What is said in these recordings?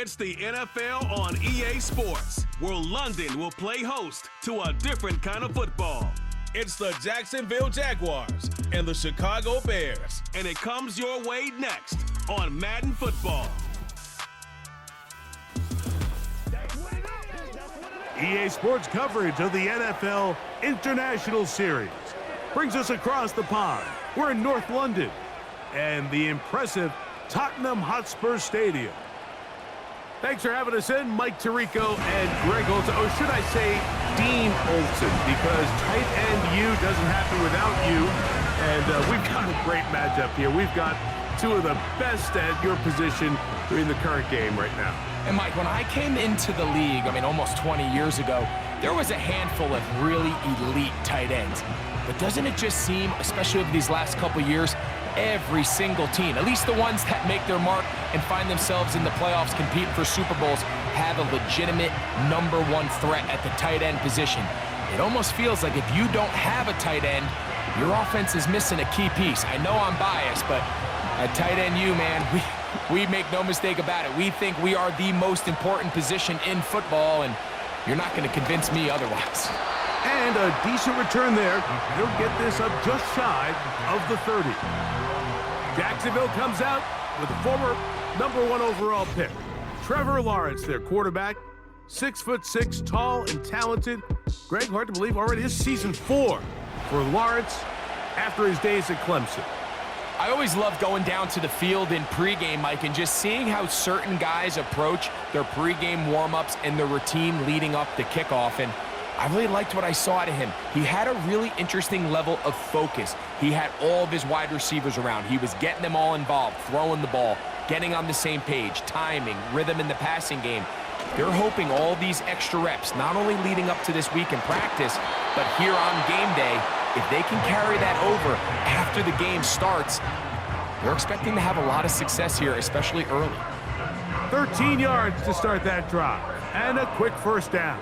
It's the NFL on EA Sports, where London will play host to a different kind of football. It's the Jacksonville Jaguars and the Chicago Bears, and it comes your way next on Madden Football. EA Sports coverage of the NFL International Series brings us across the pond. We're in North London and the impressive Tottenham Hotspur Stadium. Thanks for having us in, Mike Tirico and Greg Olson. Or should I say Dean Olson, because tight end U doesn't happen without you. And we've got a great matchup here. We've got two of the best at your position in the current game right now. And Mike, when I came into the league, almost 20 years ago, there was a handful of really elite tight ends. But doesn't it just seem, especially over these last couple years, every single team, at least the ones that make their mark and find themselves in the playoffs competing for Super Bowls, have a legitimate number one threat at the tight end position. It almost feels like if you don't have a tight end, your offense is missing a key piece. I know I'm biased, but at tight end U, man, we make no mistake about it. We think we are the most important position in football, and you're not going to convince me otherwise. And a decent return there. He'll get this up just shy of the 30. Jacksonville comes out with the former #1 overall pick. Trevor Lawrence, their quarterback, 6'6", tall and talented. Greg, hard to believe, already is season 4 for Lawrence after his days at Clemson. I always love going down to the field in pregame, Mike, and just seeing how certain guys approach their pregame warm-ups and their routine leading up to kickoff. And I really liked what I saw out of him. He had a really interesting level of focus. He had all of his wide receivers around. He was getting them all involved, throwing the ball, getting on the same page, timing, rhythm in the passing game. They're hoping all these extra reps, not only leading up to this week in practice, but here on game day, if they can carry that over after the game starts, they're expecting to have a lot of success here, especially early. 13 yards to start that drive, and a quick first down.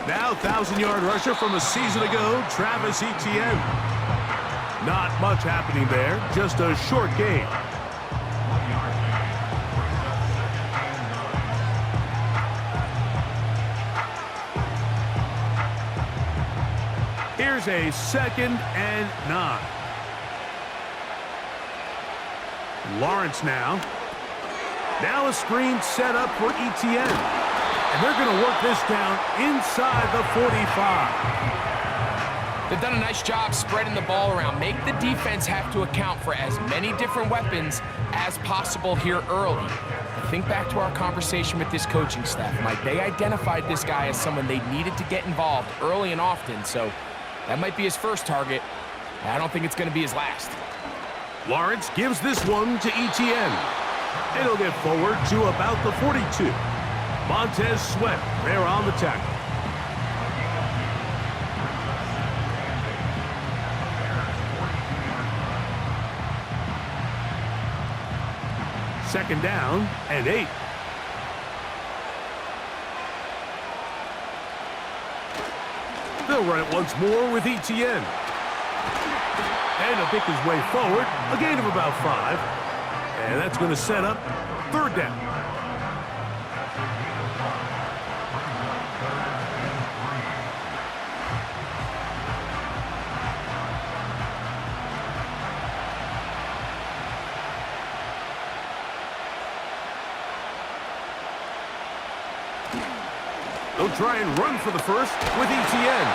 Now 1,000-yard rusher from a season ago, Travis Etienne. Not much happening there, just a short gain. Here's a 2nd and 9. Lawrence now. Now a screen set up for Etienne. And they're going to work this down inside the 45. They've done a nice job spreading the ball around. Make the defense have to account for as many different weapons as possible here early. But think back to our conversation with this coaching staff, Mike. They identified this guy as someone they needed to get involved early and often, so that might be his first target. I don't think it's going to be his last. Lawrence gives this one to Etienne. It'll get forward to about the 42. Montez Sweat there on the tackle. Second down and 8. They'll run it once more with Etienne. And he'll pick his way forward, a gain of about 5. And that's going to set up 3rd down. They'll try and run for the first with Etienne.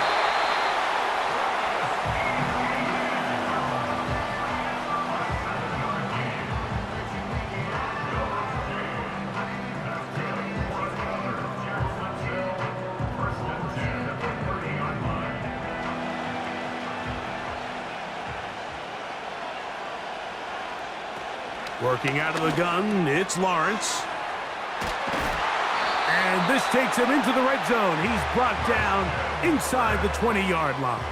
Working out of the gun, it's Lawrence. And this takes him into the red zone. He's brought down inside the 20-yard line.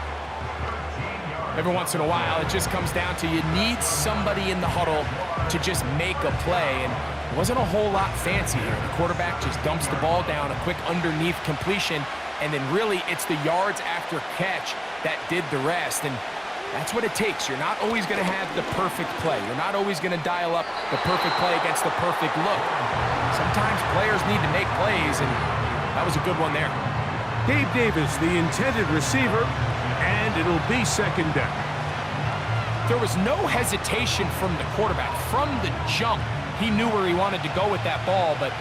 Every once in a while, it just comes down to you need somebody in the huddle to just make a play. And it wasn't a whole lot fancy here. The quarterback just dumps the ball down, a quick underneath completion and then really it's the yards after catch that did the rest. And that's what it takes. You're not always going to have the perfect play. You're not always going to dial up the perfect play against the perfect look. Sometimes players need to make plays, and that was a good one there. Gabe Davis, the intended receiver, and it'll be second down. There was no hesitation from the quarterback. From the jump, he knew where he wanted to go with that ball, but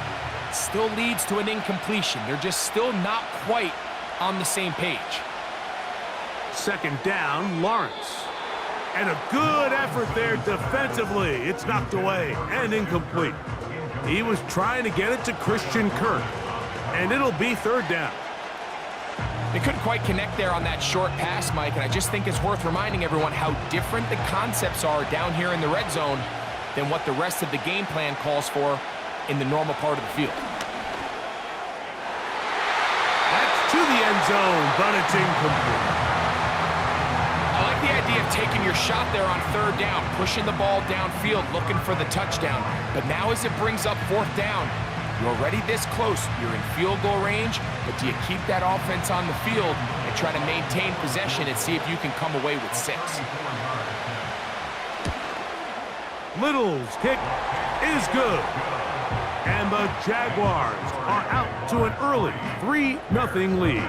it still leads to an incompletion. They're just still not quite on the same page. Second down, Lawrence. And a good effort there defensively. It's knocked away and incomplete. He was trying to get it to Christian Kirk. And it'll be third down. They couldn't quite connect there on that short pass, Mike, and I just think it's worth reminding everyone how different the concepts are down here in the red zone than what the rest of the game plan calls for in the normal part of the field. That's to the end zone, but it's incomplete. I like the idea of taking your shot there on third down, pushing the ball downfield, looking for the touchdown. But now as it brings up fourth down, you're already this close. You're in field goal range, but do you keep that offense on the field and try to maintain possession and see if you can come away with 6? Little's kick is good. And the Jaguars are out to an early 3-0 lead.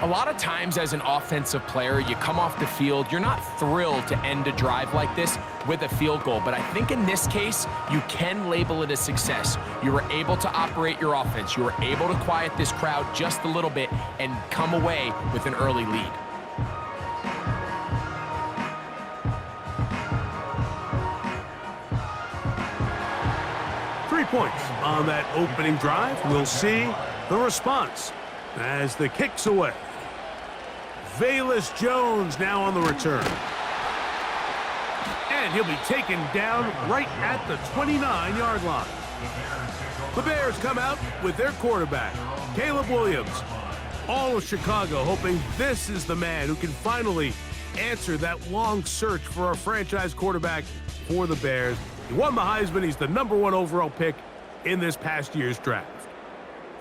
A lot of times as an offensive player, you come off the field, you're not thrilled to end a drive like this with a field goal. But I think in this case, you can label it a success. You were able to operate your offense. You were able to quiet this crowd just a little bit and come away with an early lead. Points on that opening drive. We'll see the response as the kick's away. Velus Jones now on the return. And he'll be taken down right at the 29-yard line. The Bears come out with their quarterback, Caleb Williams. All of Chicago hoping this is the man who can finally answer that long search for a franchise quarterback for the Bears. He won the Heisman. He's the #1 overall pick in this past year's draft.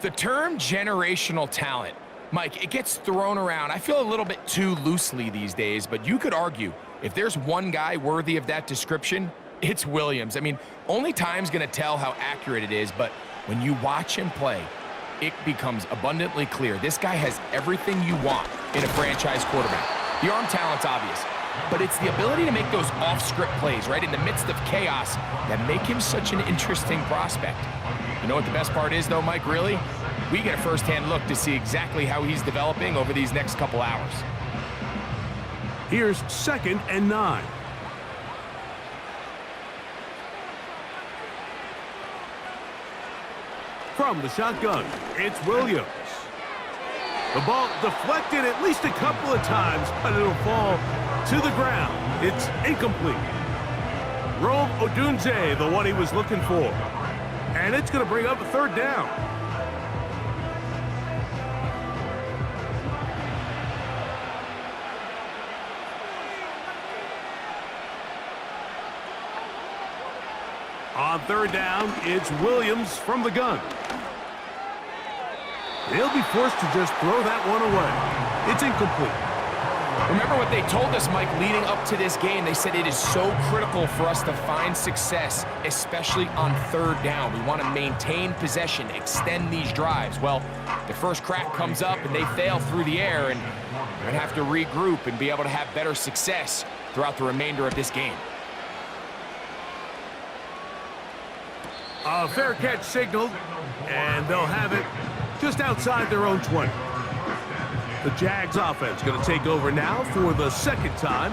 The term generational talent, Mike, it gets thrown around. I feel a little bit too loosely these days, but you could argue if there's one guy worthy of that description, it's Williams. I mean, only time's going to tell how accurate it is, but when you watch him play, it becomes abundantly clear. This guy has everything you want in a franchise quarterback. The arm talent's obvious, but it's the ability to make those off-script plays, right, in the midst of chaos that make him such an interesting prospect. You know what the best part is, though, Mike, really? We get a first-hand look to see exactly how he's developing over these next couple hours. Here's 2nd and 9. From the shotgun, it's Williams. The ball deflected at least a couple of times, but it'll fall to the ground. It's incomplete. Rome Odunze, the one he was looking for. And it's going to bring up a third down. On third down, it's Williams from the gun. They'll be forced to just throw that one away. It's incomplete. Remember what they told us, Mike, leading up to this game. They said it is so critical for us to find success, especially on third down. We want to maintain possession, extend these drives. Well, the first crack comes up and they fail through the air, and we're going to have to regroup and be able to have better success throughout the remainder of this game. A fair catch signaled, and they'll have it just outside their own 20. The Jags offense going to take over now for the second time.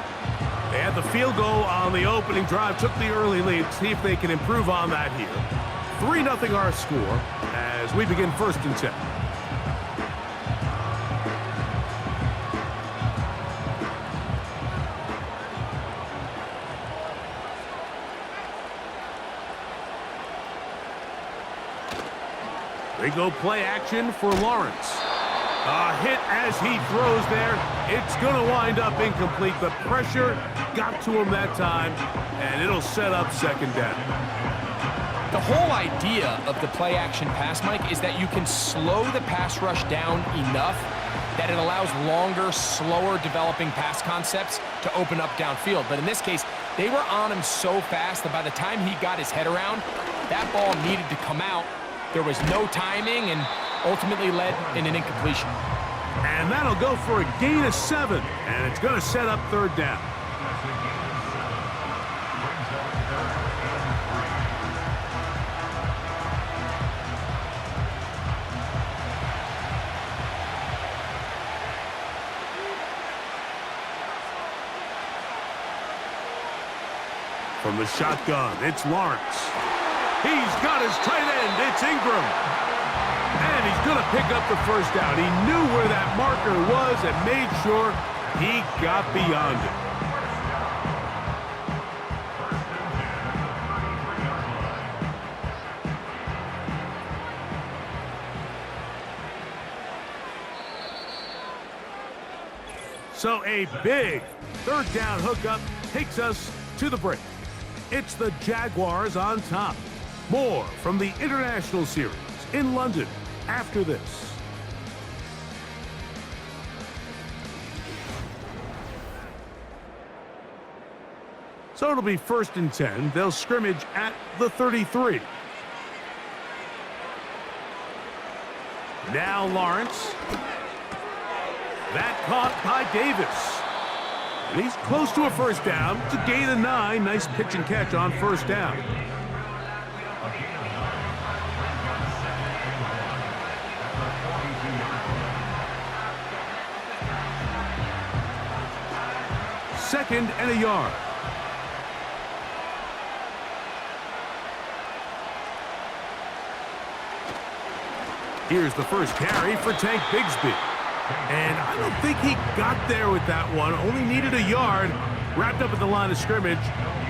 They had the field goal on the opening drive, took the early lead. See if they can improve on that here. 3-0 our score as we begin 1st and 10. They go play action for Lawrence. A hit as he throws there. It's going to wind up incomplete. The pressure got to him that time, and it'll set up second down. The whole idea of the play-action pass, Mike, is that you can slow the pass rush down enough that it allows longer, slower developing pass concepts to open up downfield. But in this case, they were on him so fast that by the time he got his head around, that ball needed to come out. There was no timing and ultimately led in an incompletion. And that'll go for a gain of 7, and it's going to set up third down. From the shotgun, it's Lawrence. He's got his tight end. It's Ingram. And he's going to pick up the first down. He knew where that marker was and made sure he got beyond it. So a big third down hookup takes us to the break. It's the Jaguars on top. More from the International Series in London after this. So it'll be 1st and 10. They'll scrimmage at the 33. Now Lawrence. That caught by Davis. And he's close to a first down. It's a gain of 9. Nice pitch and catch on first down. Second and a yard. Here's the first carry for Tank Bigsby. And I don't think he got there with that one. Only needed a yard. Wrapped up at the line of scrimmage.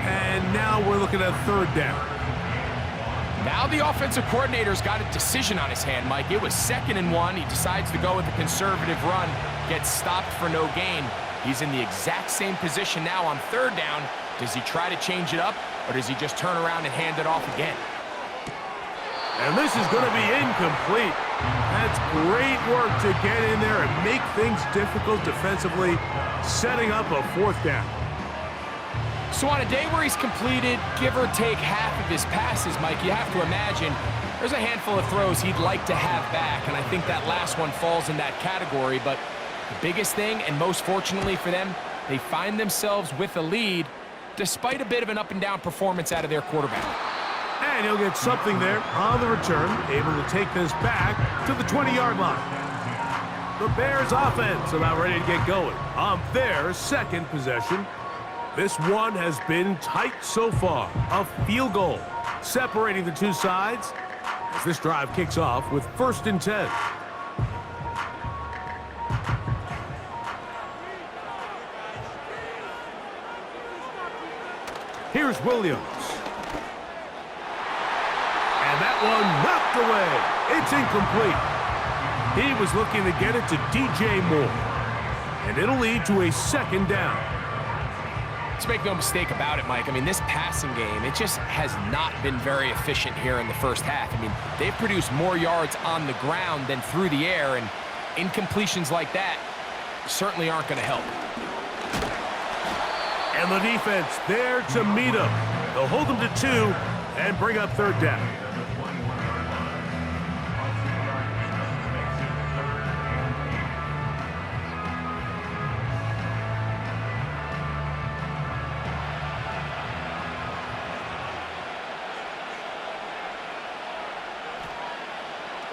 And now we're looking at third down. Now the offensive coordinator's got a decision on his hand, Mike. It was 2nd and 1. He decides to go with a conservative run. Gets stopped for no gain. He's in the exact same position now on third down. Does he try to change it up, or does he just turn around and hand it off again? And this is going to be incomplete. That's great work to get in there and make things difficult defensively, setting up a 4th down. So on a day where he's completed, give or take half of his passes, Mike, you have to imagine there's a handful of throws he'd like to have back, and I think that last one falls in that category. But the biggest thing, and most fortunately for them, they find themselves with a lead despite a bit of an up-and-down performance out of their quarterback. And he'll get something there on the return, able to take this back to the 20-yard line. The Bears offense about ready to get going on their second possession. This one has been tight so far. A field goal separating the two sides as this drive kicks off with 1st and 10. Here's Williams. And that one knocked away. It's incomplete. He was looking to get it to DJ Moore. And it'll lead to a 2nd down. Let's make no mistake about it, Mike. I mean, this passing game, it just has not been very efficient here in the first half. I mean, they've produced more yards on the ground than through the air, and incompletions like that certainly aren't going to help. And the defense there to meet him. They'll hold him to 2 and bring up 3rd down.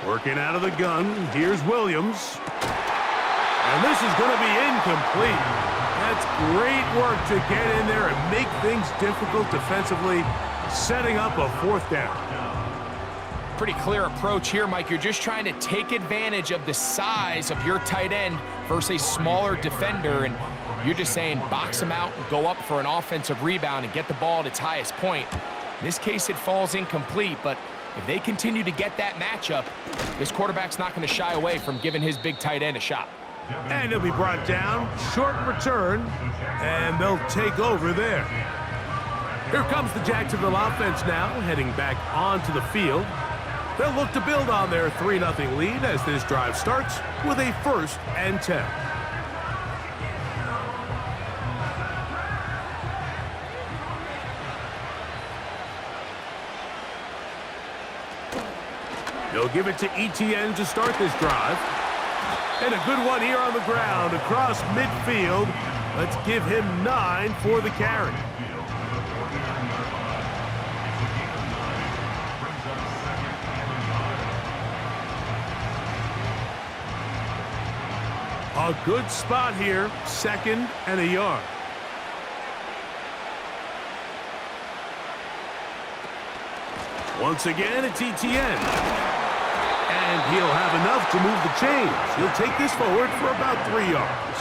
Working out of the gun, here's Williams. And this is going to be incomplete. That's great work to get in there and make things difficult defensively, setting up a 4th down. Pretty clear approach here, Mike. You're just trying to take advantage of the size of your tight end versus a smaller defender, and you're just saying box him out and go up for an offensive rebound and get the ball at its highest point. In this case, it falls incomplete, but if they continue to get that matchup, this quarterback's not going to shy away from giving his big tight end a shot. And he'll be brought down, short return, and they'll take over there. Here comes the Jacksonville offense now, heading back onto the field. They'll look to build on their 3-0 lead as this drive starts with a 1st and 10. They'll give it to ETN to start this drive. And a good one here on the ground across midfield. Let's give him 9 for the carry. A good spot here, 2nd and a yard. Once again, it's ETN. And he'll have enough to move the chains. He'll take this forward for about 3 yards.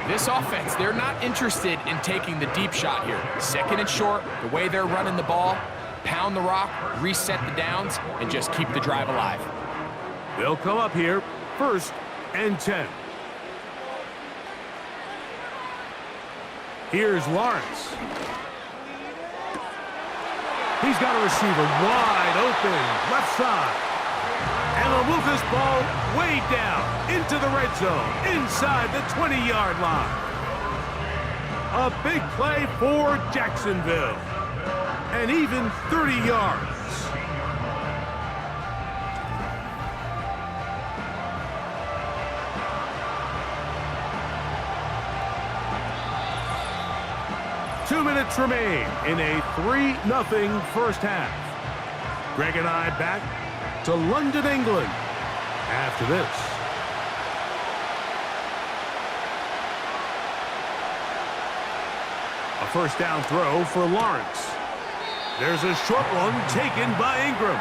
This offense, they're not interested in taking the deep shot here. 2nd and short, the way they're running the ball, pound the rock, reset the downs, and just keep the drive alive. They'll come up here, 1st and 10. Here's Lawrence. He's got a receiver wide open, left side. And they'll move this ball way down into the red zone, inside the 20-yard line. A big play for Jacksonville. And even 30 yards. Two minutes remain in a 3-0 first half. Greg and I back to London, England after this. A 1st down throw for Lawrence. There's a short one taken by Ingram.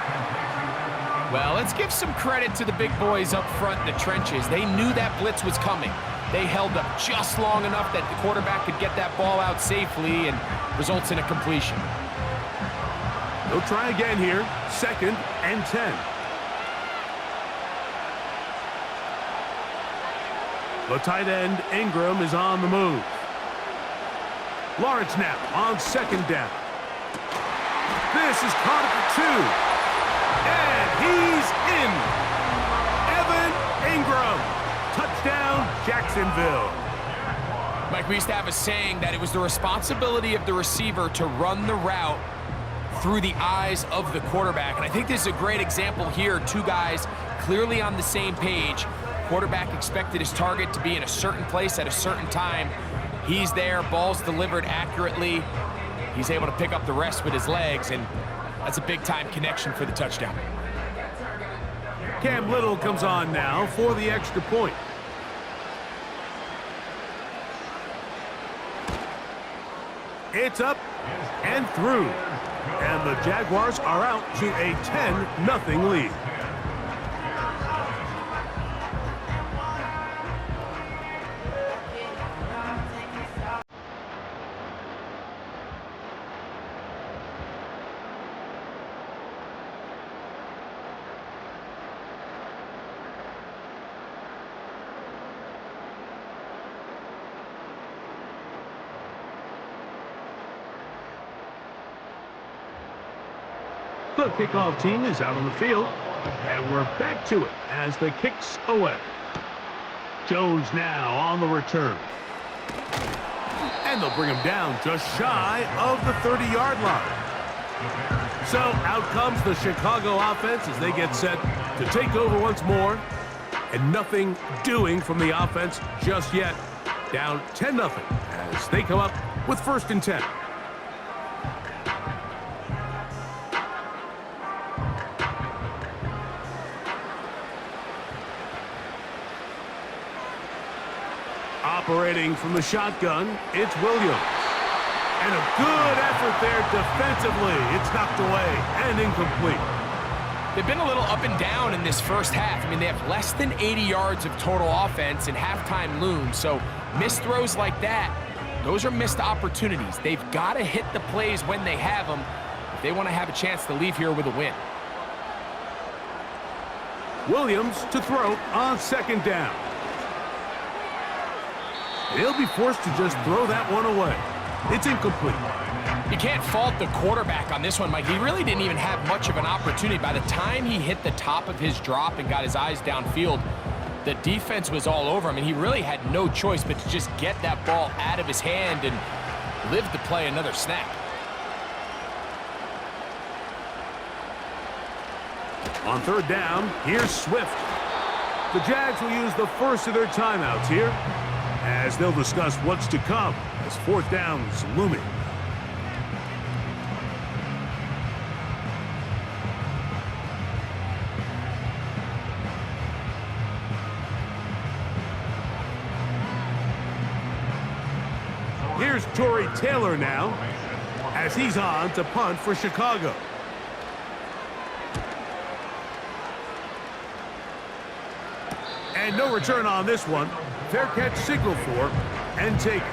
Well, let's give some credit to the big boys up front in the trenches. They knew that blitz was coming. They held up just long enough that the quarterback could get that ball out safely and results in a completion. They'll try again here, 2nd and 10. The tight end, Ingram, is on the move. Lawrence now on 2nd down. This is caught at the 2. And he's in. Evan Ingram. Touchdown, Jacksonville. Mike, we used to have a saying that it was the responsibility of the receiver to run the route through the eyes of the quarterback. And I think this is a great example here. 2 guys clearly on the same page. Quarterback expected his target to be in a certain place at a certain time. He's there, ball's delivered accurately. He's able to pick up the rest with his legs, and that's a big-time connection for the touchdown. Cam Little comes on now for the extra point. It's up and through. And the Jaguars are out to a 10-0 lead. The kickoff team is out on the field, and we're back to it as the kicks away. Jones now on the return. And they'll bring him down just shy of the 30-yard line. So out comes the Chicago offense as they get set to take over once more. And nothing doing from the offense just yet. Down 10-0 as they come up with 1st and 10. Operating from the shotgun, it's Williams. And a good effort there defensively. It's knocked away and incomplete. They've been a little up and down in this first half. I mean, they have less than 80 yards of total offense and halftime looms. So missed throws like that, those are missed opportunities. They've got to hit the plays when they have them if they want to have a chance to leave here with a win. Williams to throw on 2nd down. He'll be forced to just throw that one away. It's incomplete. You can't fault the quarterback on this one, Mike. He really didn't even have much of an opportunity. By the time he hit the top of his drop and got his eyes downfield, the defense was all over him, and he really had no choice but to just get that ball out of his hand and live to play another snap. On third down, here's Swift. The Jags will use the first of their timeouts here as they'll discuss what's to come as fourth down's looming. Here's Tory Taylor now as he's on to punt for Chicago. And no return on this one. Fair catch signal for and taken.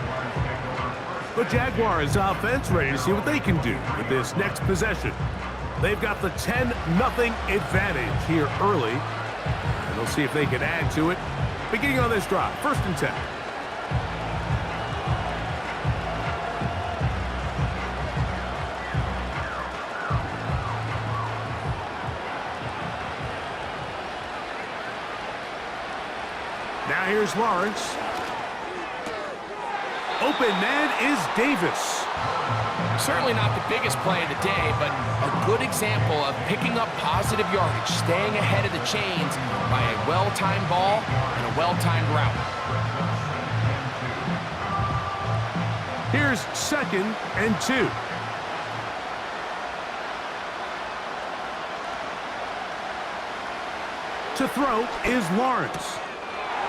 The Jaguars offense ready to see what they can do with this next possession. They've got the 10-0 advantage here early. And they'll see if they can add to it. Beginning on this drive, 1st and 10. Now here's Lawrence. Open man is Davis. Certainly not the biggest play of the day, but a good example of picking up positive yardage, staying ahead of the chains by a well-timed ball and a well-timed route. Here's 2nd and 2. To throw is Lawrence.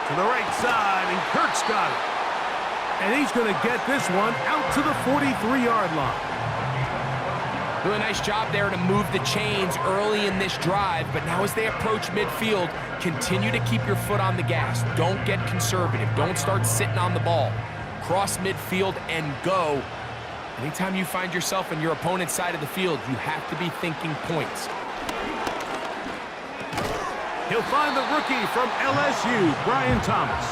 To the right side, and Kirk's got it. And he's going to get this one out to the 43-yard line. Really nice job there to move the chains early in this drive, but now as they approach midfield, continue to keep your foot on the gas. Don't get conservative. Don't start sitting on the ball. Cross midfield and go. Anytime you find yourself on your opponent's side of the field, you have to be thinking points. He'll find the rookie from LSU, Brian Thomas.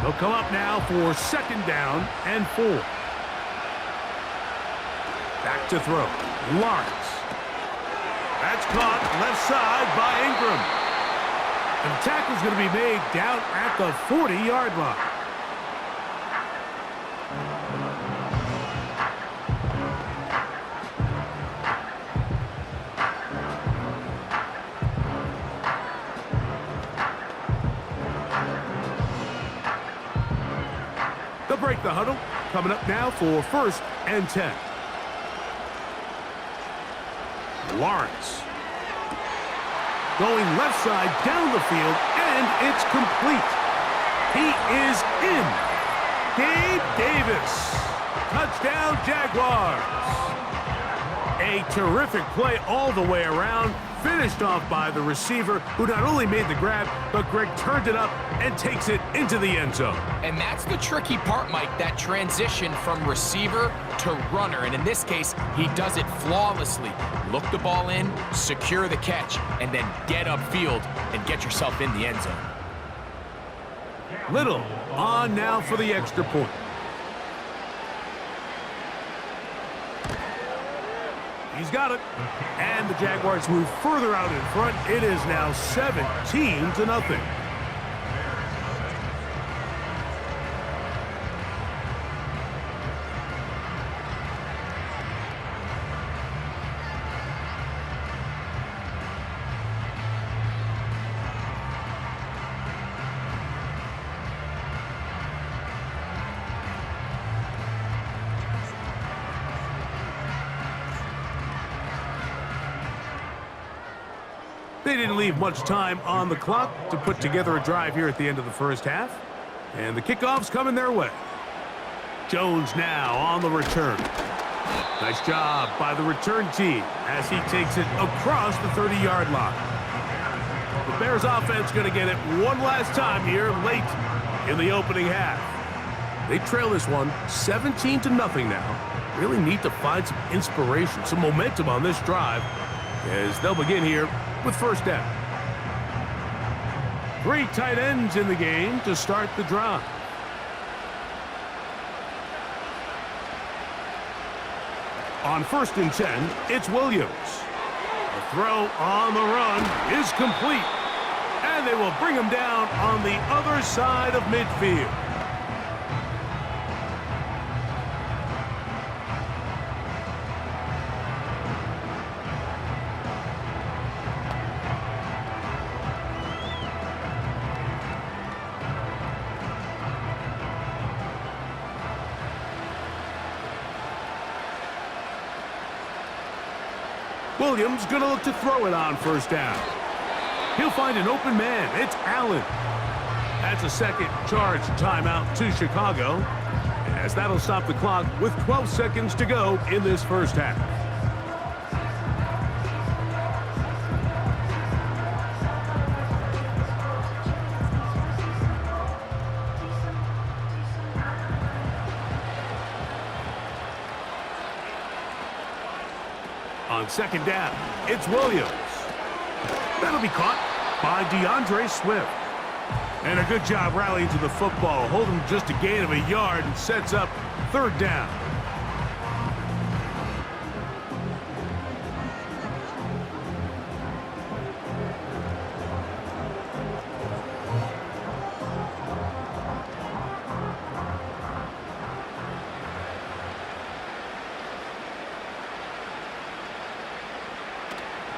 They'll come up now for 2nd down and 4. Back to throw. Lawrence. That's caught left side by Ingram. And the tackle's going to be made down at the 40-yard line. They'll break the huddle. Coming up now for 1st and 10. Lawrence. Going left side down the field, and it's complete. He is in. Gabe Davis. Touchdown, Jaguars. A terrific play all the way around. Finished off by the receiver, who not only made the grab, but Greg turned it up and takes it into the end zone. And that's the tricky part, Mike, that transition from receiver to runner. And in this case, he does it flawlessly. Look the ball in, secure the catch, and then get upfield and get yourself in the end zone. Little on now for the extra point. He's got it. And the Jaguars move further out in front. It is now 17-0. They didn't leave much time on the clock to put together a drive here at the end of the first half. And the kickoff's coming their way. Jones now on the return. Nice job by the return team as he takes it across the 30-yard line. The Bears offense going to get it one last time here late in the opening half. They trail this one 17-0 now. Really need to find some inspiration, some momentum on this drive as they'll begin here with first down. 3 tight ends in the game to start the drive. On 1st and 10, it's Williams. The throw on the run is complete. And they will bring him down on the other side of midfield. Williams going to look to throw it on first down. He'll find an open man. It's Allen. That's a second charge timeout to Chicago, as that'll stop the clock with 12 seconds to go in this first half. On second down, it's Williams. That'll be caught by DeAndre Swift. And a good job rallying to the football, holding just a gain of a yard and sets up third down.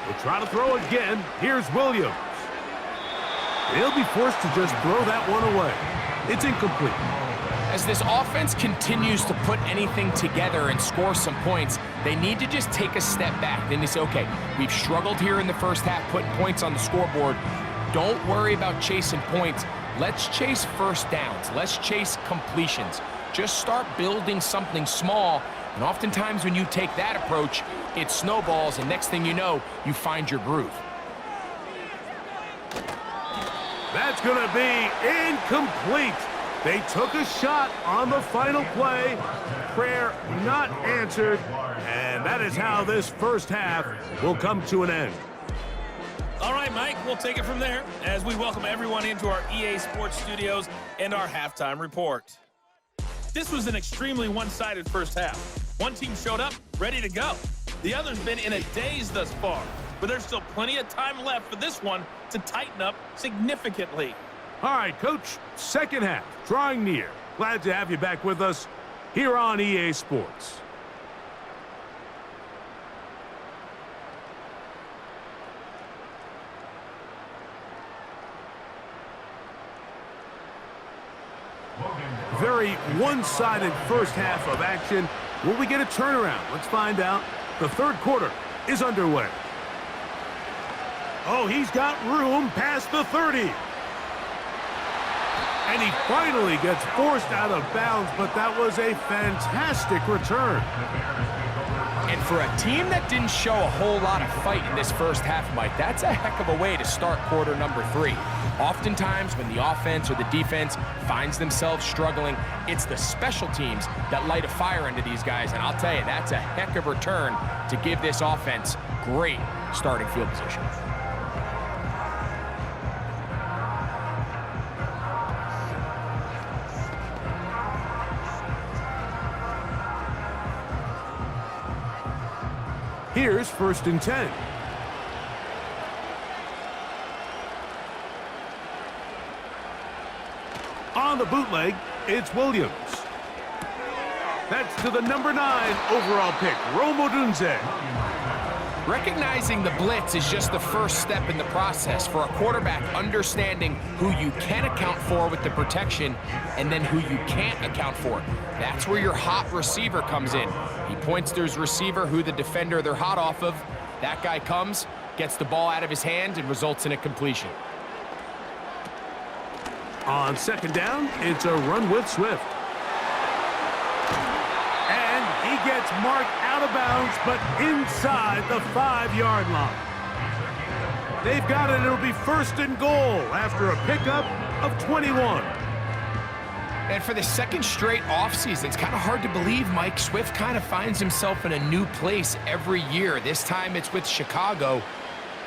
We'll try to throw again. Here's Williams. He'll be forced to just throw that one away. It's incomplete. As this offense continues to put anything together and score some points, they need to just take a step back. Then they say, okay, we've struggled here in the first half, putting points on the scoreboard. Don't worry about chasing points. Let's chase first downs. Let's chase completions. Just start building something small. And oftentimes when you take that approach, it snowballs, and next thing you know, you find your groove. That's going to be incomplete. They took a shot on the final play. Prayer not answered. And that is how this first half will come to an end. All right, Mike, we'll take it from there as we welcome everyone into our EA Sports studios and our halftime report. This was an extremely one-sided first half. One team showed up, ready to go. The other's been in a daze thus far, but there's still plenty of time left for this one to tighten up significantly. All right, Coach, second half, drawing near. Glad to have you back with us here on EA Sports. Very one-sided first half of action. Will we get a turnaround? Let's find out. The third quarter is underway. Oh, he's got room past the 30. And he finally gets forced out of bounds, but that was a fantastic return. And for a team that didn't show a whole lot of fight in this first half, Mike, that's a heck of a way to start quarter number 3. Oftentimes, when the offense or the defense finds themselves struggling, it's the special teams that light a fire into these guys. And I'll tell you, that's a heck of a return to give this offense great starting field position. Here's 1st and 10. On the bootleg, it's Williams. That's to the number 9 overall pick, Rome Odunze. Recognizing the blitz is just the first step in the process for a quarterback, understanding who you can account for with the protection and then who you can't account for. That's where your hot receiver comes in. He points to his receiver, who the defender they're hot off of. That guy comes, gets the ball out of his hand, and results in a completion. On second down, it's a run with Swift. And he gets marked out of bounds, but inside the 5-yard line. They've got it. It'll be 1st and goal after a pickup of 21. And for the second straight offseason, it's kind of hard to believe Mike Swift kind of finds himself in a new place every year. This time it's with Chicago.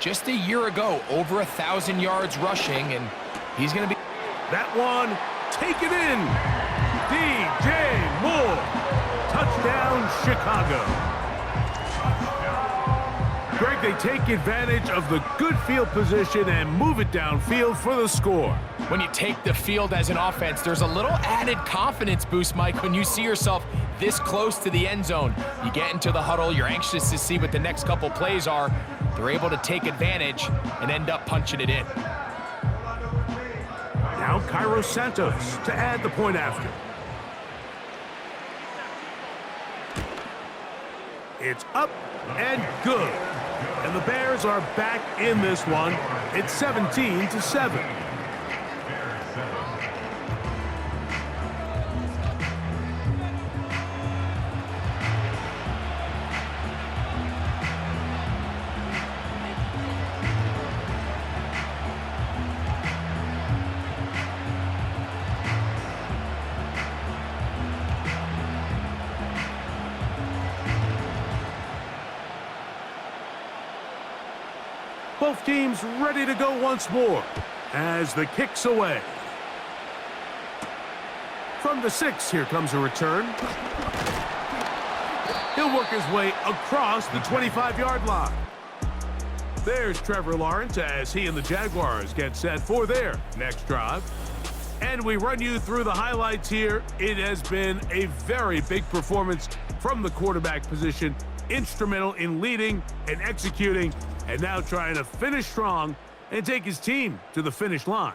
Just a year ago, over 1,000 yards rushing, and he's going to be... That one, take it in. DJ Moore. Touchdown, Chicago. Greg, they take advantage of the good field position and move it downfield for the score. When you take the field as an offense, there's a little added confidence boost, Mike, when you see yourself this close to the end zone. You get into the huddle, you're anxious to see what the next couple plays are. They're able to take advantage and end up punching it in. Now Cairo Santos to add the point after. It's up and good. And the Bears are back in this one. It's 17-7. Both teams ready to go once more as the kick's away. From the 6, here comes a return. He'll work his way across the 25-yard line. There's Trevor Lawrence as he and the Jaguars get set for their next drive. And we run you through the highlights here. It has been a very big performance from the quarterback position, instrumental in leading and executing, and now trying to finish strong and take his team to the finish line.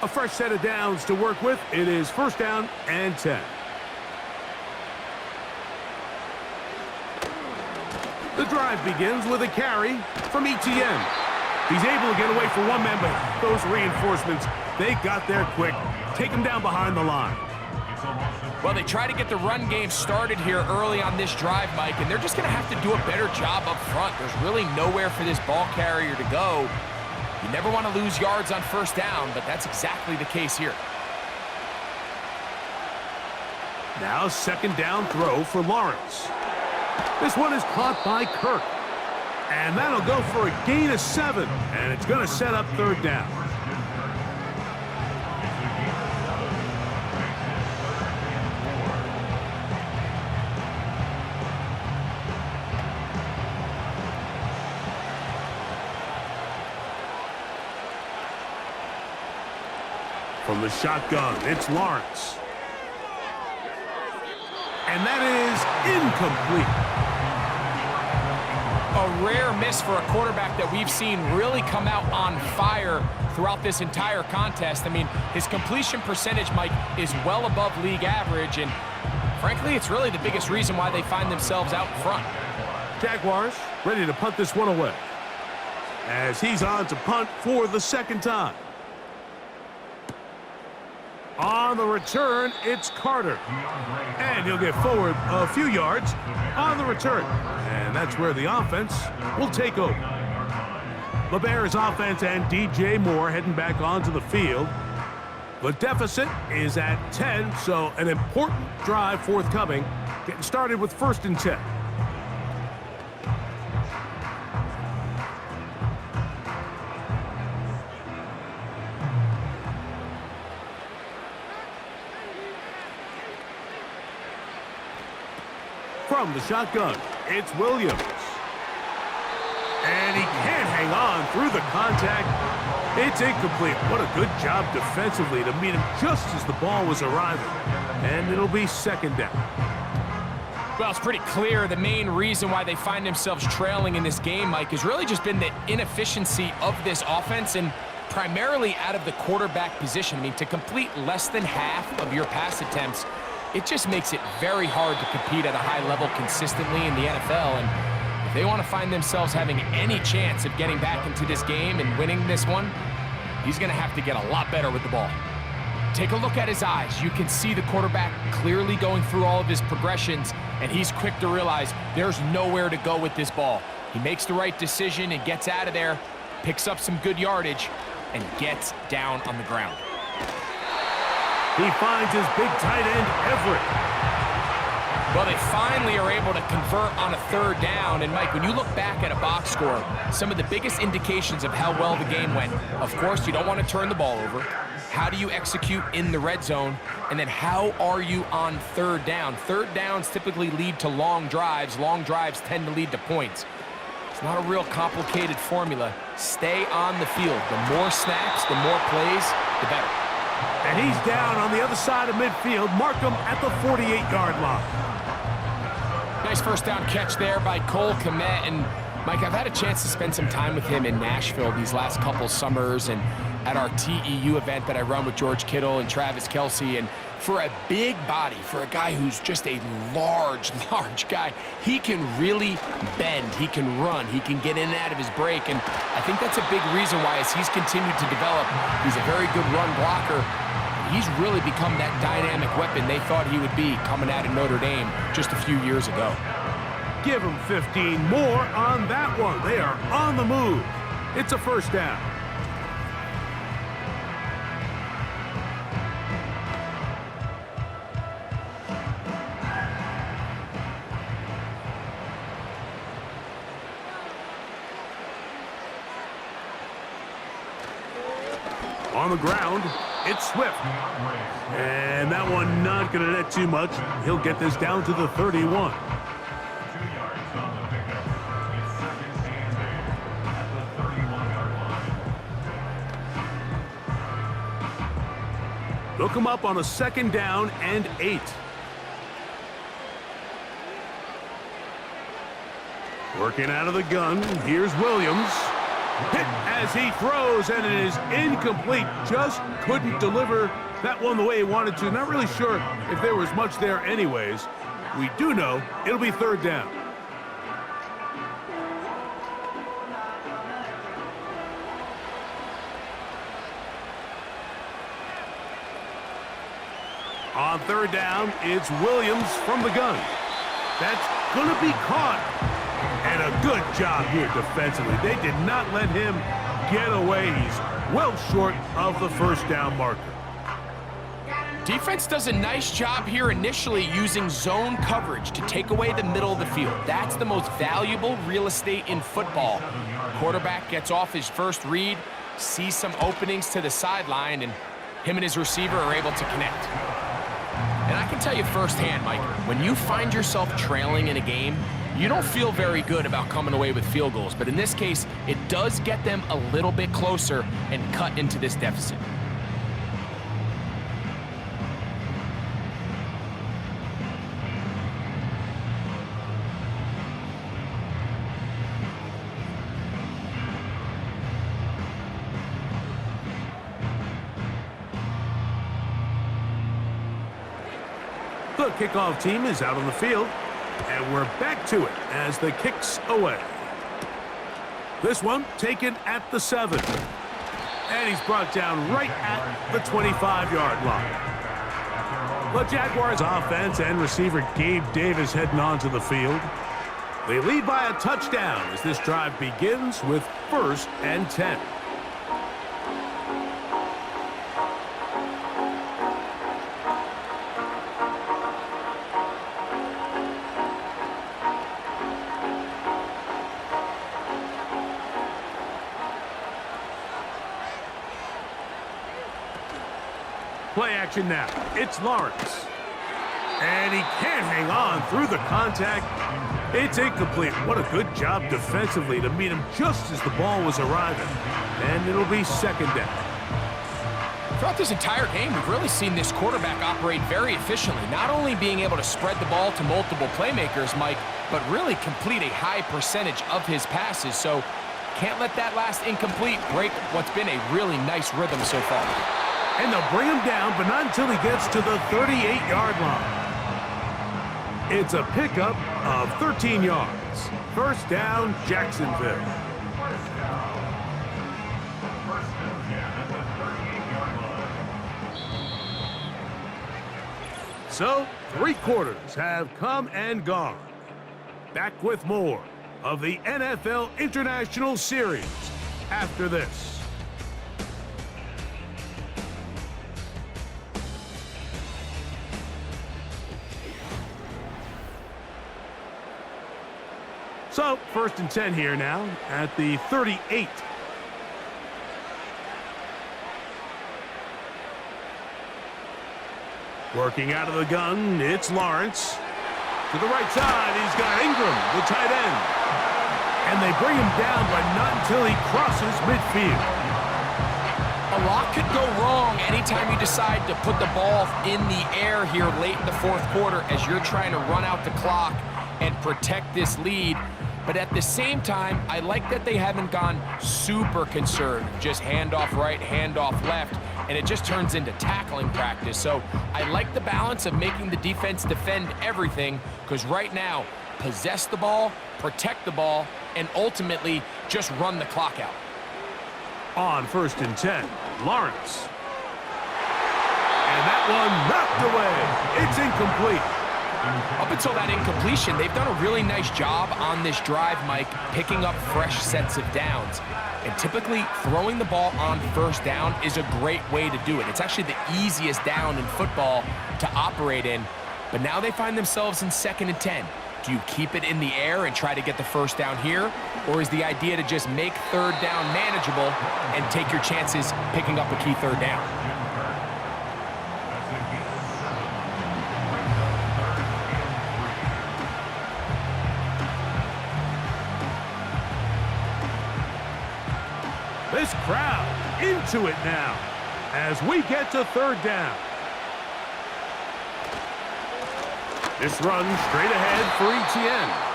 A fresh set of downs to work with. It is 1st down and 10. The drive begins with a carry from ETN. He's able to get away from one man, but those reinforcements, they got there quick. Take him down behind the line. Well, they try to get the run game started here early on this drive, Mike, and they're just going to have to do a better job up front. There's really nowhere for this ball carrier to go. You never want to lose yards on 1st down, but that's exactly the case here. Now 2nd down throw for Lawrence. This one is caught by Kirk. And that'll go for a gain of 7. And it's going to set up 3rd down. From the shotgun, it's Lawrence. And that is incomplete. A rare miss for a quarterback that we've seen really come out on fire throughout this entire contest. I mean, his completion percentage, Mike, is well above league average, and frankly, it's really the biggest reason why they find themselves out front. Jaguars ready to punt this one away, as he's on to punt for the 2nd time. On the return, it's Carter. And he'll get forward a few yards on the return. And that's where the offense will take over. The Bears offense and DJ Moore heading back onto the field. The deficit is at 10, so an important drive forthcoming. Getting started with 1st and 10. From the shotgun, it's Williams. And he can't hang on through the contact. It's incomplete. What a good job defensively to meet him just as the ball was arriving. And it'll be 2nd down. Well, it's pretty clear the main reason why they find themselves trailing in this game, Mike, has really just been the inefficiency of this offense and primarily out of the quarterback position. I mean, to complete less than half of your pass attempts, it just makes it very hard to compete at a high level consistently in the NFL. And if they want to find themselves having any chance of getting back into this game and winning this one, he's going to have to get a lot better with the ball. Take a look at his eyes. You can see the quarterback clearly going through all of his progressions, and he's quick to realize there's nowhere to go with this ball. He makes the right decision and gets out of there, picks up some good yardage, and gets down on the ground. He finds his big tight end, Everett. Well, they finally are able to convert on a third down. And, Mike, when you look back at a box score, some of the biggest indications of how well the game went, of course, you don't want to turn the ball over. How do you execute in the red zone? And then how are you on third down? Third downs typically lead to long drives. Long drives tend to lead to points. It's not a real complicated formula. Stay on the field. The more snaps, the more plays, the better. And he's down on the other side of midfield. Mark him at the 48-yard line. Nice first down catch there by Cole Kmet. And, Mike, I've had a chance to spend some time with him in Nashville these last couple summers and at our TEU event that I run with George Kittle and Travis Kelce. And for a big body, for a guy who's just a large guy, he can really bend, he can run, he can get in and out of his break. And I think that's a big reason why, as he's continued to develop, he's a very good run blocker. He's really become that dynamic weapon they thought he would be coming out of Notre Dame just a few years ago. Give him 15 more on that one. They are on the move. It's a first down. On the ground, it's Swift. And that one not going to net too much. He'll get this down to the 31. They'll come up on a second down and 8. Working out of the gun, here's Williams. Hit as he throws, and it is incomplete. Just couldn't deliver that one the way he wanted to. Not really sure if there was much there anyways. We do know it'll be third down. On third down, it's Williams from the gun. That's going to be caught. And a good job here defensively. They did not let him get away. He's well short of the first down marker. Defense does a nice job here initially using zone coverage to take away the middle of the field. That's the most valuable real estate in football. Quarterback gets off his first read, sees some openings to the sideline, and him and his receiver are able to connect. And I can tell you firsthand, Mike, when you find yourself trailing in a game, you don't feel very good about coming away with field goals. But in this case, it does get them a little bit closer and cut into this deficit. The kickoff team is out on the field, and we're back to it as the kick's away. This one taken at the 7. And he's brought down right at the 25-yard line. The Jaguars offense and receiver Gabe Davis heading onto the field. They lead by a touchdown as this drive begins with 1st and 10. Play action now. It's Lawrence. And he can't hang on through the contact. It's incomplete. What a good job defensively to meet him just as the ball was arriving. And it'll be second down. Throughout this entire game, we've really seen this quarterback operate very efficiently, not only being able to spread the ball to multiple playmakers, Mike, but really complete a high percentage of his passes. So can't let that last incomplete break what's been a really nice rhythm so far. And they'll bring him down, but not until he gets to the 38-yard line. It's a pickup of 13 yards. First down, Jacksonville. So, 3 quarters have come and gone. Back with more of the NFL International Series after this. So, 1st and 10 here now at the 38. Working out of the gun, it's Lawrence. To the right side, he's got Ingram, the tight end. And they bring him down, but not until he crosses midfield. A lot could go wrong anytime you decide to put the ball in the air here late in the 4th quarter as you're trying to run out the clock and protect this lead. But at the same time, I like that they haven't gone super conservative. Just handoff right, handoff left, and it just turns into tackling practice. So I like the balance of making the defense defend everything, because right now, possess the ball, protect the ball, and ultimately just run the clock out. On 1st and 10, Lawrence. And that one knocked away. It's incomplete. Up until that incompletion, they've done a really nice job on this drive, Mike, picking up fresh sets of downs. And typically, throwing the ball on 1st down is a great way to do it. It's actually the easiest down in football to operate in. But now they find themselves in 2nd and 10. Do you keep it in the air and try to get the 1st down here? Or is the idea to just make 3rd down manageable and take your chances picking up a key 3rd down? This crowd into it now as we get to 3rd down. This run straight ahead for Etienne.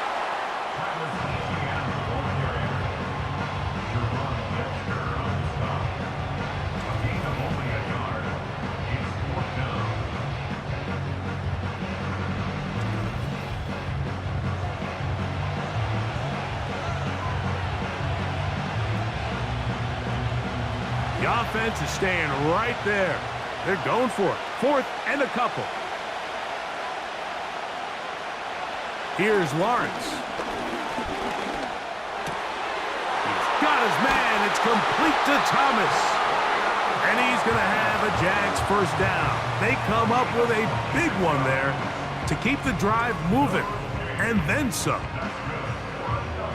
The offense is staying right there. They're going for it. 4th and a couple. Here's Lawrence. He's got his man. It's complete to Thomas. And he's going to have a Jags 1st down. They come up with a big one there to keep the drive moving. And then some.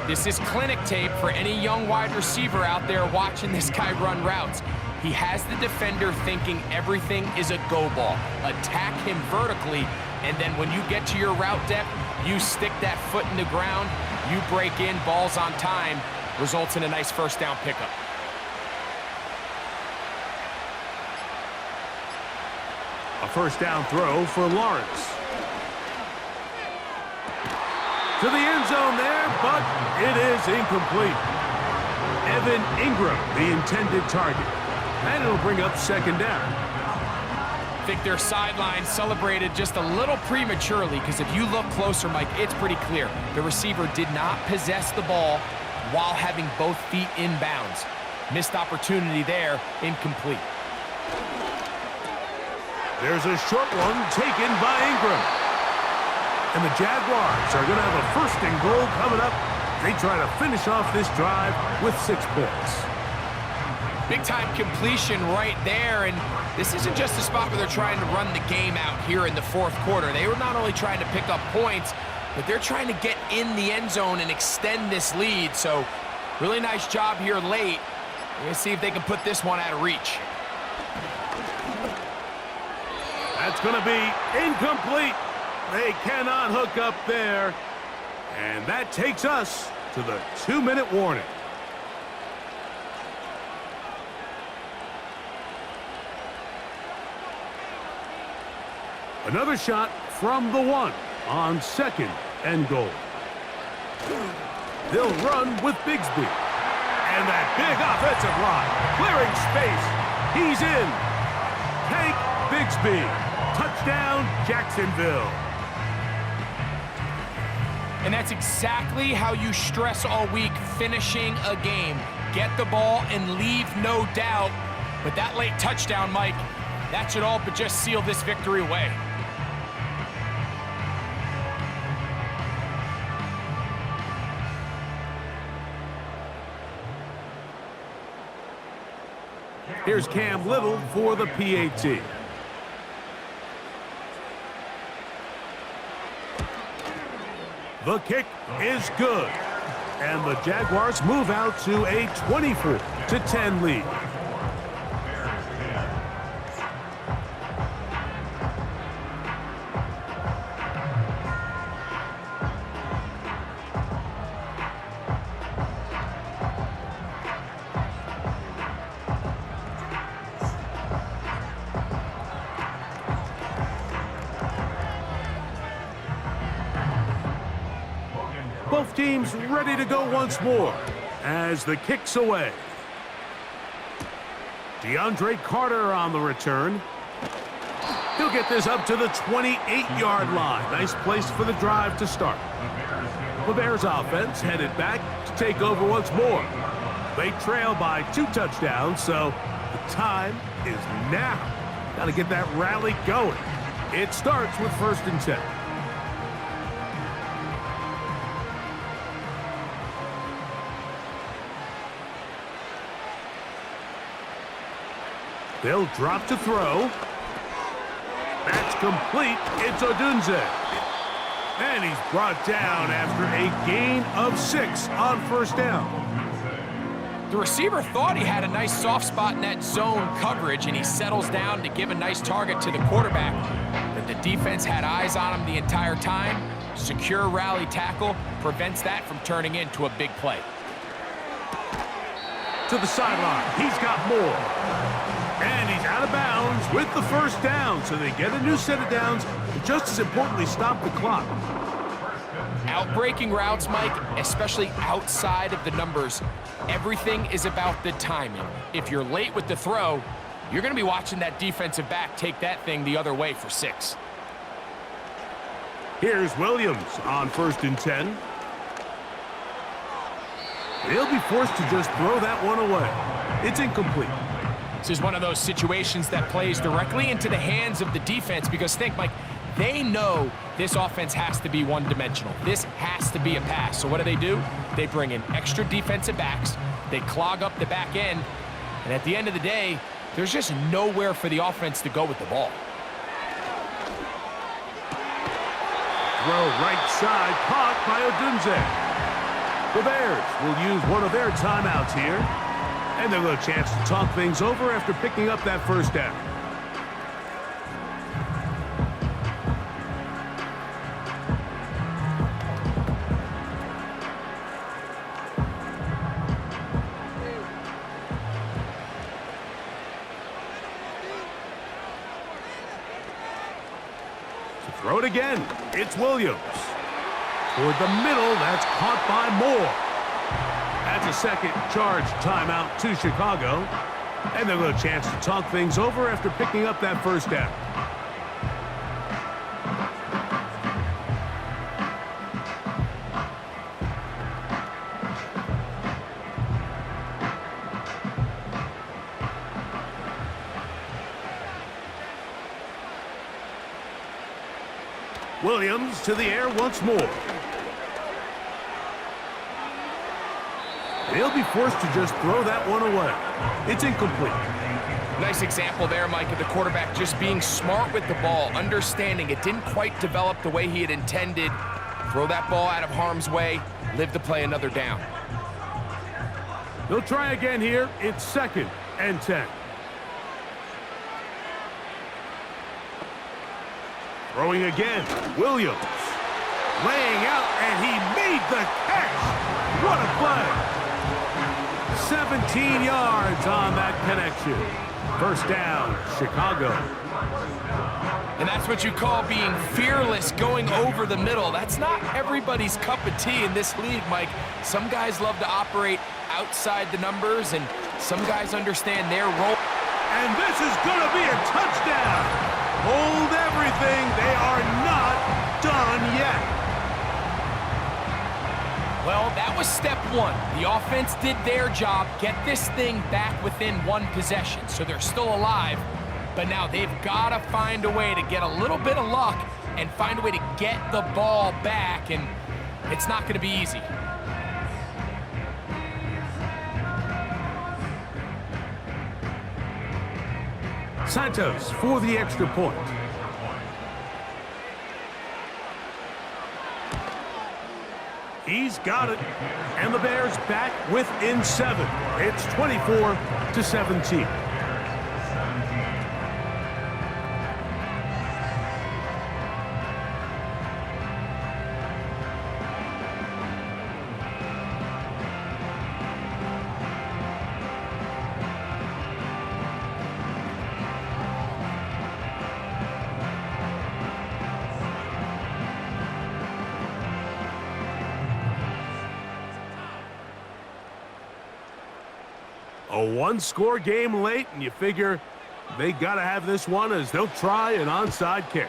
This is clinic tape for any young wide receiver out there watching this guy run routes. He has the defender thinking everything is a go ball. Attack him vertically, and then when you get to your route depth, you stick that foot in the ground, you break in, balls on time, results in a nice 1st down pickup. A 1st down throw for Lawrence. To the end zone there, but it is incomplete. Evan Ingram, the intended target. And it'll bring up 2nd down. I think their sideline celebrated just a little prematurely, because if you look closer, Mike, it's pretty clear. The receiver did not possess the ball while having both feet in bounds. Missed opportunity there, incomplete. There's a short one taken by Ingram. And the Jaguars are going to have a 1st and goal coming up. They try to finish off this drive with 6 points. Big-time completion right there, and this isn't just a spot where they're trying to run the game out here in the 4th quarter. They were not only trying to pick up points, but they're trying to get in the end zone and extend this lead. So, really nice job here late. We're going to see if they can put this one out of reach. That's going to be incomplete. They cannot hook up there. And that takes us to the 2-minute warning. Another shot from the 1 on 2nd and goal. They'll run with Bigsby. And that big offensive line clearing space. He's in. Hank Bigsby. Touchdown, Jacksonville. And that's exactly how you stress all week, finishing a game. Get the ball and leave no doubt. But that late touchdown, Mike, that should all but just seal this victory away. Here's Cam Little for the PAT. The kick is good. And the Jaguars move out to a 24-10 lead. Both teams ready to go once more as the kick's away. DeAndre Carter on the return. He'll get this up to the 28-yard line. Nice place for the drive to start. The Bears offense headed back to take over once more. They trail by 2 touchdowns, so the time is now. Got to get that rally going. It starts with 1st and 10. They'll drop to throw. That's complete. It's Odunze. And he's brought down after a gain of 6 on 1st down. The receiver thought he had a nice soft spot in that zone coverage, and he settles down to give a nice target to the quarterback. But the defense had eyes on him the entire time. Secure rally tackle prevents that from turning into a big play. To the sideline. He's got more. And he's out of bounds with the 1st down, so they get a new set of downs, but just as importantly, stop the clock. Outbreaking routes, Mike, especially outside of the numbers, everything is about the timing. If you're late with the throw, you're going to be watching that defensive back take that thing the other way for 6. Here's Williams on 1st and 10. He'll be forced to just throw that one away. It's incomplete. This is one of those situations that plays directly into the hands of the defense because think, Mike, they know this offense has to be one-dimensional. This has to be a pass. So what do? They bring in extra defensive backs. They clog up the back end. And at the end of the day, there's just nowhere for the offense to go with the ball. Throw right side, caught by Odunze. The Bears will use one of their timeouts here. And they'll get a chance to talk things over after picking up that 1st down. To throw it again, it's Williams. Toward the middle, that's caught by Moore. That's a second charge timeout to Chicago. And they'll get a chance to talk things over after picking up that 1st down. Williams to the air once more. They'll be forced to just throw that one away. It's incomplete. Nice example there, Mike, of the quarterback just being smart with the ball, understanding it didn't quite develop the way he had intended. Throw that ball out of harm's way, live to play another down. They'll try again here. It's 2nd and 10. Throwing again, Williams. Laying out, and he made the catch. What a play. 17 yards on that connection. 1st down, Chicago. And that's what you call being fearless, going over the middle. That's not everybody's cup of tea in this league, Mike. Some guys love to operate outside the numbers, and some guys understand their role. And this is going to be a touchdown. Hold everything. They are not done yet. Well, that was step 1. The offense did their job, get this thing back within 1 possession, so they're still alive. But now they've got to find a way to get a little bit of luck and find a way to get the ball back, and it's not going to be easy. Santos for the extra point. He's got it. And the Bears back within 7. It's 24-17. A one-score game late, and you figure they got to have this one as they'll try an onside kick.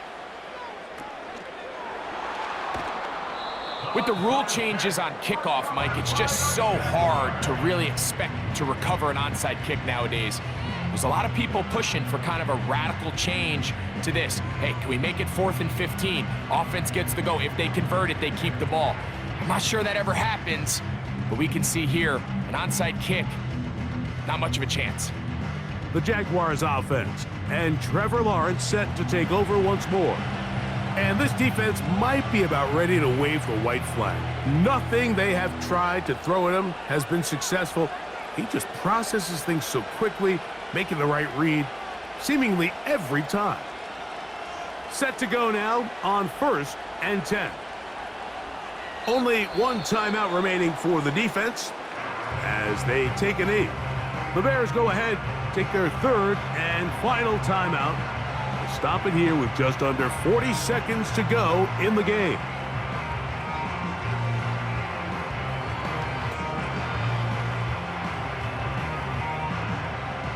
With the rule changes on kickoff, Mike, it's just so hard to really expect to recover an onside kick nowadays. There's a lot of people pushing for kind of a radical change to this. Hey, can we make it 4th and 15? Offense gets the go. If they convert it, they keep the ball. I'm not sure that ever happens, but we can see here an onside kick. Not much of a chance. The Jaguars offense, and Trevor Lawrence set to take over once more. And this defense might be about ready to wave the white flag. Nothing they have tried to throw at him has been successful. He just processes things so quickly, making the right read, seemingly every time. Set to go now on 1st and 10. Only one timeout remaining for the defense as they take a knee. The Bears go ahead, take their 3rd and final timeout. They'll stop it here with just under 40 seconds to go in the game.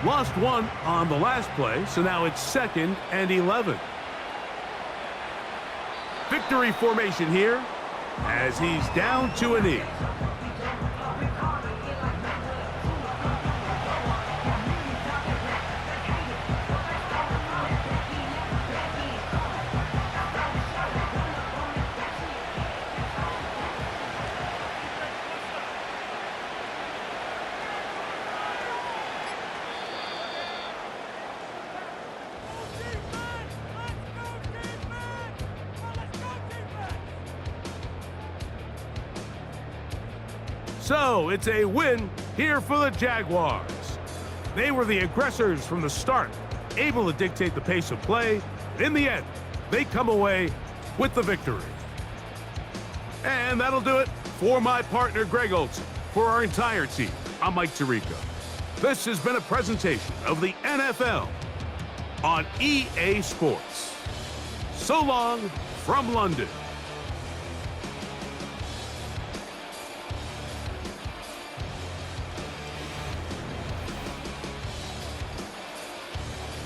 Lost one on the last play, so now it's 2nd and 11. Victory formation here as he's down to a knee. So it's a win here for the Jaguars. They were the aggressors from the start, able to dictate the pace of play. In the end, they come away with the victory. And that'll do it for my partner, Greg Olson. For our entire team, I'm Mike Tirico. This has been a presentation of the NFL on EA Sports. So long from London.